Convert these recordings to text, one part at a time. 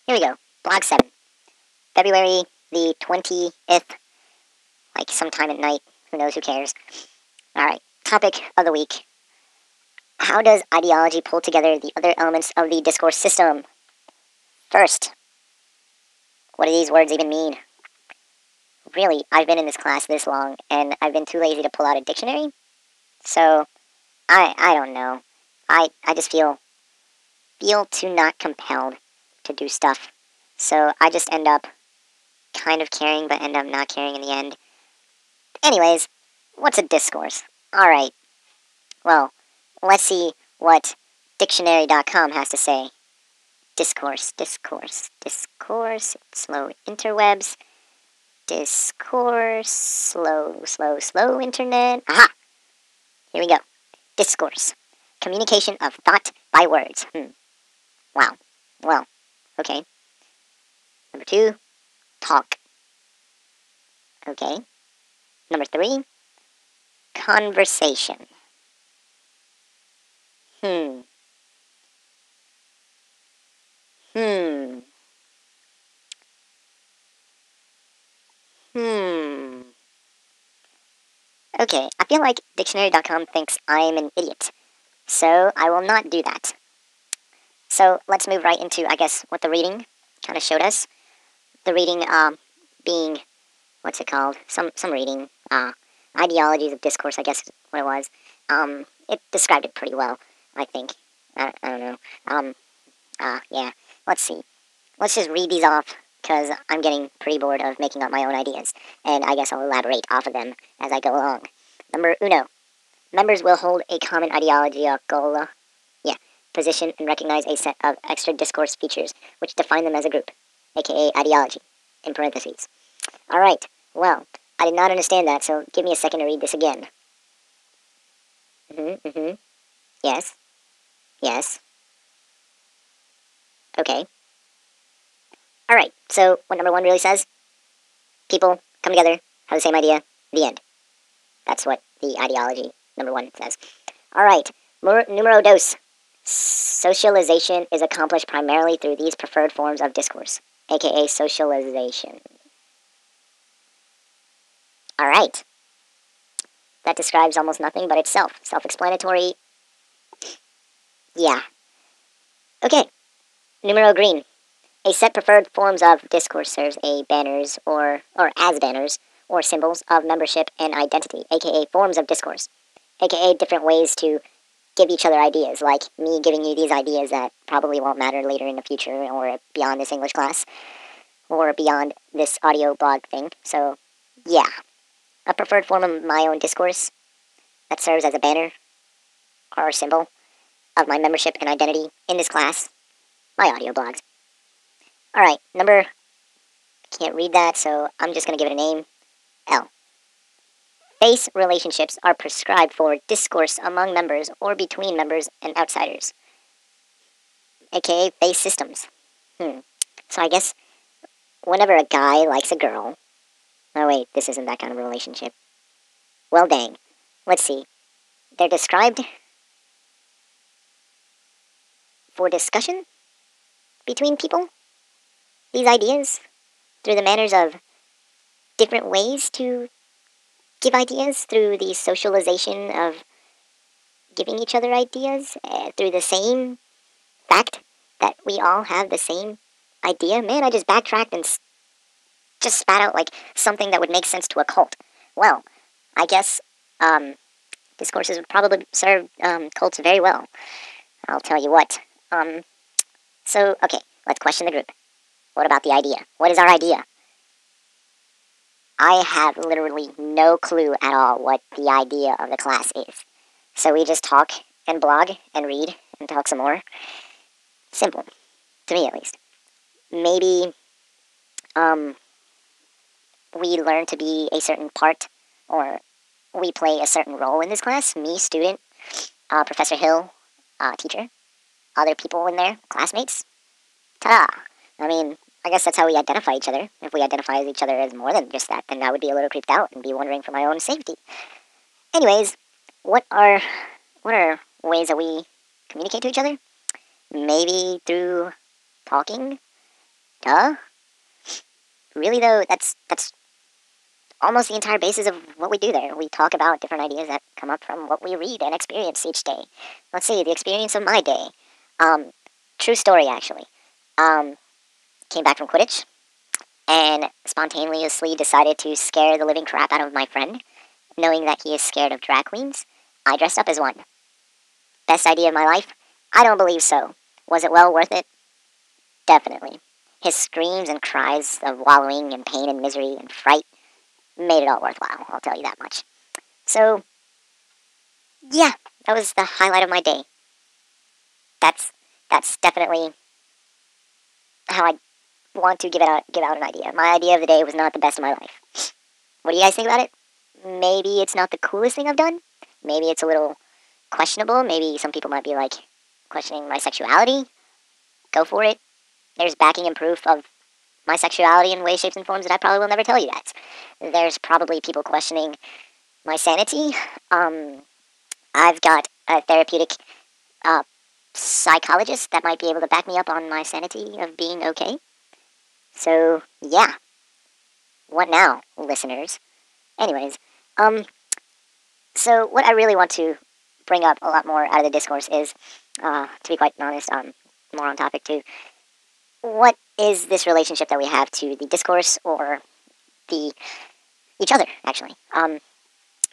Here we go. Blog 7. February the 20th. Like sometime at night. Who knows, who cares. Alright. Topic of the week. How does ideology pull together the other elements of the discourse system? First, what do these words even mean? Really, I've been in this class this long, and I've been too lazy to pull out a dictionary. So, I don't know. I just feel too not compelled to do stuff. So I just end up kind of caring, but end up not caring in the end. Anyways, what's a discourse? Alright, well, let's see what dictionary.com has to say. Discourse, slow interwebs, discourse, slow internet. Aha! Here we go. Discourse. Communication of thought by words. Wow. Well, okay. Number 2, talk. Okay. Number 3, conversation. Okay, I feel like dictionary.com thinks I'm an idiot, so I will not do that. So let's move right into, I guess, what the reading kind of showed us. The reading being, what's it called? Some reading, ideologies of discourse, I guess is what it was. It described it pretty well, I think. I don't know. Yeah, let's see. Let's just read these off, because I'm getting pretty bored of making up my own ideas, and I guess I'll elaborate off of them as I go along. Number 1. Members will hold a common ideological position and recognize a set of extra discourse features which define them as a group, aka ideology, in parentheses. Alright, well, I did not understand that, so give me a second to read this again. Yes. Okay. Alright, so what number 1 really says? People come together, have the same idea, the end. That's what the ideology number 1 says. Alright, numero 2. Socialization is accomplished primarily through these preferred forms of discourse, aka socialization. Alright. That describes almost nothing but itself. Self-explanatory. Yeah. Okay. Numero green. A set preferred forms of discourse serves as banners or symbols of membership and identity, aka forms of discourse, aka different ways to give each other ideas, like me giving you these ideas that probably won't matter later in the future or beyond this English class or beyond this audio blog thing. So, yeah. A preferred form of my own discourse that serves as a banner or a symbol of my membership and identity in this class, my audio blogs. Alright, I can't read that, so I'm just going to give it a name. L. Face relationships are prescribed for discourse among members or between members and outsiders, aka face systems. So I guess whenever a guy likes a girl... Oh wait, this isn't that kind of a relationship. Well dang. Let's see. They're described for discussion between people? These ideas? Through the manners of different ways to give ideas? Through the socialization of giving each other ideas? Through the same fact that we all have the same idea? Man, I just backtracked and just spat out like something that would make sense to a cult. Well, I guess discourses would probably serve cults very well. I'll tell you what. So, okay, let's question the group. What about the idea? What is our idea? I have literally no clue at all what the idea of the class is. So we just talk and blog and read and talk some more. Simple. To me, at least. Maybe, we learn to be a certain part, or we play a certain role in this class. Me, student, Professor Hill, teacher, other people in there, classmates. Ta-da! I mean, I guess that's how we identify each other. If we identify each other as more than just that, then I would be a little creeped out and be wondering for my own safety. Anyways, what are ways that we communicate to each other? Maybe through talking, Duh. Really though, that's almost the entire basis of what we do there. We talk about different ideas that come up from what we read and experience each day. Let's see, the experience of my day. Um, True story, actually. Um, Came back from Quidditch and spontaneously decided to scare the living crap out of my friend, knowing that he is scared of drag queens. I dressed up as one. Best idea of my life? I don't believe so. Was it well worth it? Definitely. His screams and cries of wallowing in pain and misery and fright made it all worthwhile, I'll tell you that much. So, yeah, that was the highlight of my day. That's that's definitely how I want to give out an idea. My idea of the day was not the best of my life. What do you guys think about it? Maybe it's not the coolest thing I've done. Maybe it's a little questionable. Maybe some people might be like questioning my sexuality. Go for it. There's backing and proof of my sexuality in ways, shapes, and forms that I probably will never tell you guys. There's probably people questioning my sanity. I've got a therapeutic uh, psychologist that might be able to back me up on my sanity of being okay. So, yeah. What now, listeners? Anyways, so what I really want to bring up a lot more out of the discourse is, to be quite honest, more on topic too. What is this relationship that we have to the discourse or the each other? Actually, I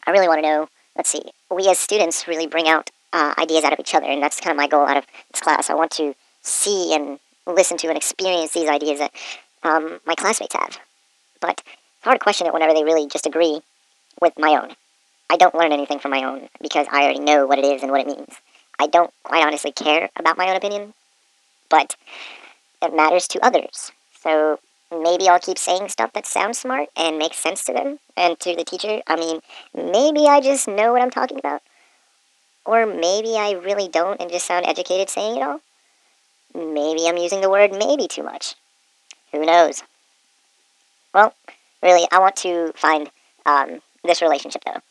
really want to know. Let's see. We as students really bring out ideas out of each other, and that's kind of my goal out of this class. I want to see and listen to and experience these ideas that my classmates have. But it's hard to question it whenever they really just agree with my own. I don't learn anything from my own because I already know what it is and what it means. I don't quite honestly care about my own opinion, but it matters to others. So maybe I'll keep saying stuff that sounds smart and makes sense to them and to the teacher. I mean, maybe I just know what I'm talking about. Or maybe I really don't and just sound educated saying it all. Maybe I'm using the word maybe too much. Who knows? Well, really, I want to find this relationship, though,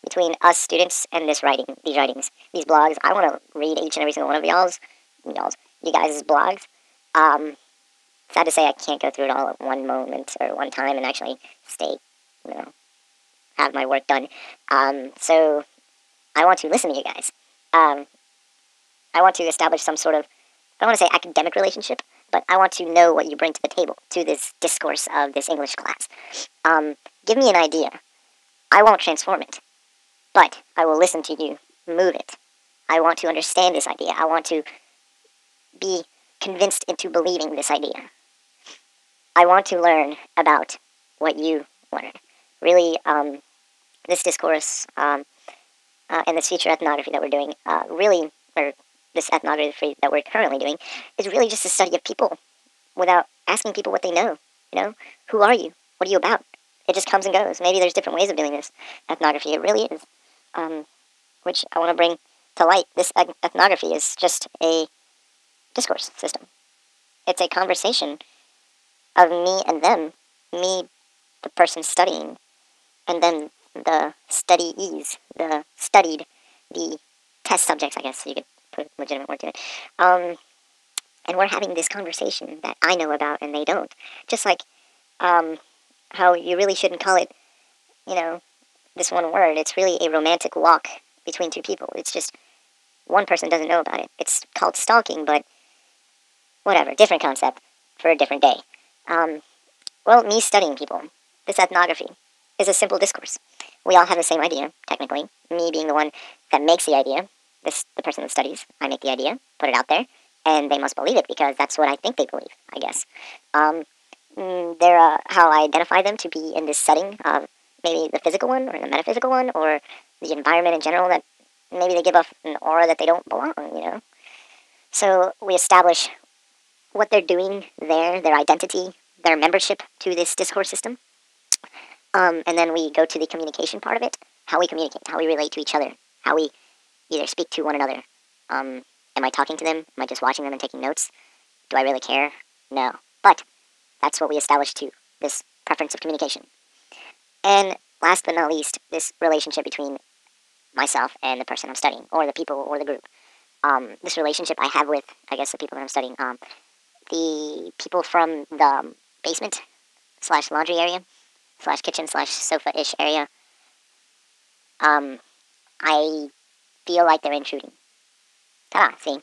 between us students and these writings, these blogs. I want to read each and every single one of you guys' blogs. Sad to say I can't go through it all at one moment or one time and actually stay, have my work done. So I want to listen to you guys. Um, I want to establish some sort of, I don't want to say academic relationship, but I want to know what you bring to the table, to this discourse of this English class. Give me an idea. I won't transform it, but I will listen to you move it. I want to understand this idea. I want to be convinced into believing this idea. I want to learn about what you learned. Really, this discourse and this future ethnography that we're doing, or this ethnography that we're currently doing, is really just a study of people without asking people what they know. Who are you? What are you about? It just comes and goes. Maybe there's different ways of doing this ethnography. It really is, which I want to bring to light. This ethnography is just a discourse system. It's a conversation of me and them, me, the person studying, and then the studies, the studied, the test subjects, I guess, so you could put a legitimate word to it. And we're having this conversation that I know about and they don't. Just like how you really shouldn't call it, this one word. It's really a romantic walk between two people. It's just one person doesn't know about it. It's called stalking, but whatever, different concept for a different day. Well, me studying people, this ethnography, is a simple discourse. We all have the same idea, technically. Me being the one that makes the idea, the person that studies. I make the idea, put it out there, and they must believe it because that's what I think they believe, I guess. They're how I identify them to be in this setting of maybe the physical one or the metaphysical one or the environment in general, that maybe they give off an aura that they don't belong. So we establish what they're doing there, their identity, their membership to this discourse system. And then we go to the communication part of it, how we communicate, how we relate to each other, how we either speak to one another. Am I talking to them? Am I just watching them and taking notes? Do I really care? No. But that's what we establish too, this preference of communication. And last but not least, this relationship between myself and the person I'm studying, or the people, or the group. This relationship I have with, I guess, the people that I'm studying, the people from the basement slash laundry area slash kitchen slash sofa-ish area, I feel like they're intruding. Ta-da, see?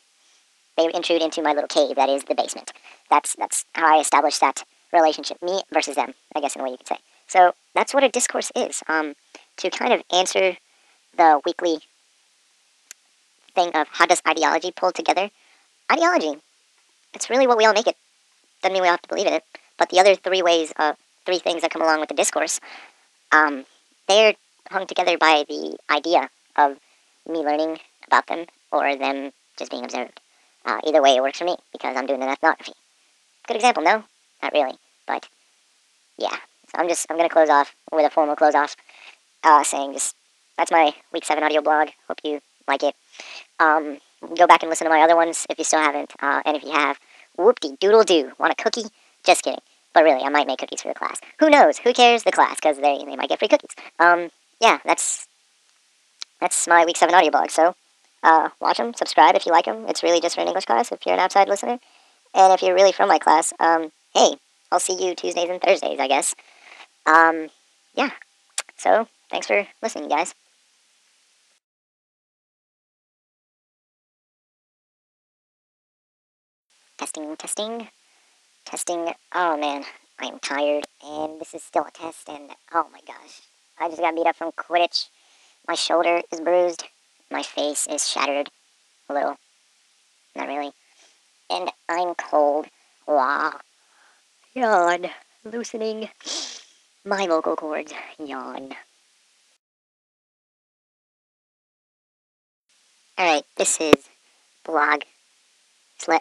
They intrude into my little cave that is the basement. That's how I established that relationship, me versus them, I guess in a way you could say. So that's what a discourse is. To kind of answer the weekly thing of how does ideology pull together? Ideology, it's really what we all make it. Doesn't mean we all have to believe in it. But the other three things that come along with the discourse, they're hung together by the idea of me learning about them or them just being observed. Either way, it works for me because I'm doing an ethnography. Good example, no? Not really, but yeah. So I'm gonna close off with a formal close off, saying just that's my week 7 audio blog. Hope you like it. Go back and listen to my other ones if you still haven't, and if you have, whoop-de-doodle doo. Want a cookie? Just kidding. But really, I might make cookies for the class. Who knows? Who cares? The class, because they might get free cookies. Yeah, that's my week 7 audio blog. So, watch them, subscribe if you like them. It's really just for an English class if you're an outside listener. And if you're really from my class, hey, I'll see you Tuesdays and Thursdays, I guess. Yeah. So, thanks for listening, guys. Testing, testing, testing. Oh, man, I'm tired, and this is still a test, and oh my gosh. I just got beat up from Quidditch. My shoulder is bruised. My face is shattered. A little. Not really. And I'm cold. Wow. Yawn. Loosening my vocal cords. Yawn. Alright, this is blog sle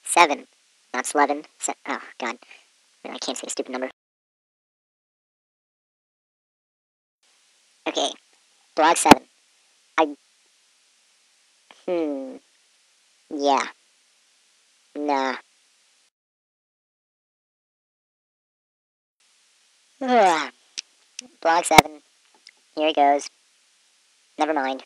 7. Not 11. Oh, God. I can't say a stupid number. Okay. Blog 7. I... Yeah. Nah. Ugh. Blog 7. Here it goes. Never mind.